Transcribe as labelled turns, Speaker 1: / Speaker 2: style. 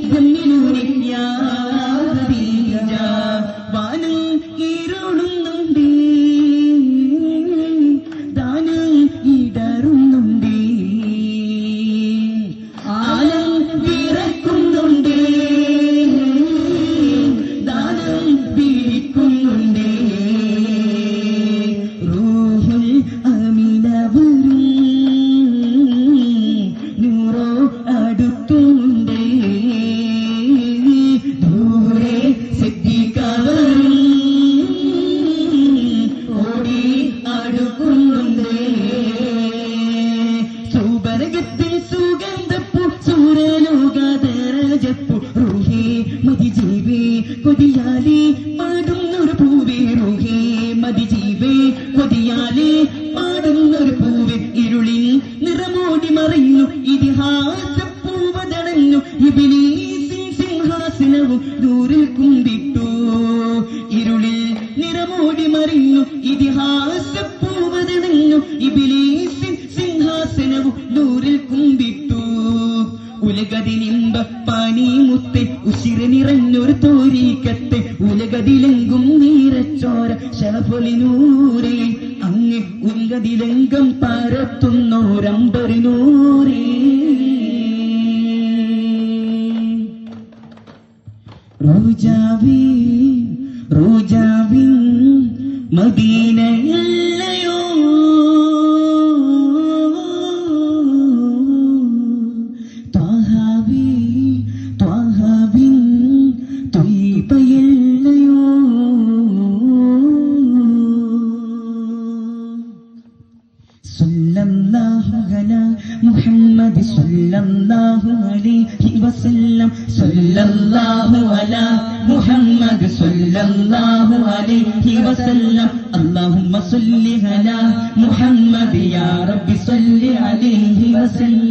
Speaker 1: ജമ്മിലൂനി യാ ഖദീജ വാനം ഇരുളുന്നുണ്ട് ദാനം ഇടറുന്നുണ്ട് ആലം വിറക്കുന്നുണ്ട് ദാനം പിടിക്കുന്നുണ്ട് റൂഹുൽ അമീനവരും നൂറോ അടുത്തുണ്ട് ദൂരെ സിദ്ദീഖവരും ഓടി അടുക്കുന്നുണ്ട് സൗബരകത്തിൽ സുഗന്ധപ്പൂ സൂരലോകതരജപ്പൂ റൂഹേ മതിജീവേ കൊതിയാലേ പാടുന്നൊരു പൂവേ റൂഹേ മതിജീവേ കൊതിയാലേ പാടുന്നൊരു പൂവേ ഇരുളിൽ നിറമോടി മറഞ്ഞു ഇതിഹാസപ്പൂവതണഞ്ഞു ഇബ്ലീസിൻ സിംഹാസനവും ദൂരിൽ കുമ്പിട്ടു ഇരുളിൽ നിറമോടി മറിഞ്ഞു ഇതിഹാസപ്പൂവതണഞ്ഞു ഇബ്ലീസിൻ സിംഹാസനവും ദൂരിൽ കുമ്പിട്ടു ഉലകതിലിമ്പ പനിമുത്തെ ഉശിര നിറഞ്ഞൊരു തോരീക്കത്തെ ഉലകതിലെങ്കും നീരച്ചോര ശറഫൊലിനൂരേ അങ്ങ് ഉലകതിലെങ്കം പരത്തുന്നോരമ്പറിനൂരേ റോജാവിൻ മദീനയല്ലയോ ത്വാഹാവിൻ ത്വയ്ബയല്ലയോ സല്ലല്ലാഹു അലാ മുഹമ്മദ് സല്ലല്ലാഹു അലൈഹി വസല്ലം സല്ലല്ലാഹു അലാ മുഹമ്മദ് സല്ലല്ലാഹു അലൈഹി വസല്ലം അല്ലാഹുമ്മ സല്ലി അലാ മുഹമ്മദ് യാ റബ്ബി സല്ലി അലൈഹി വസല്ലം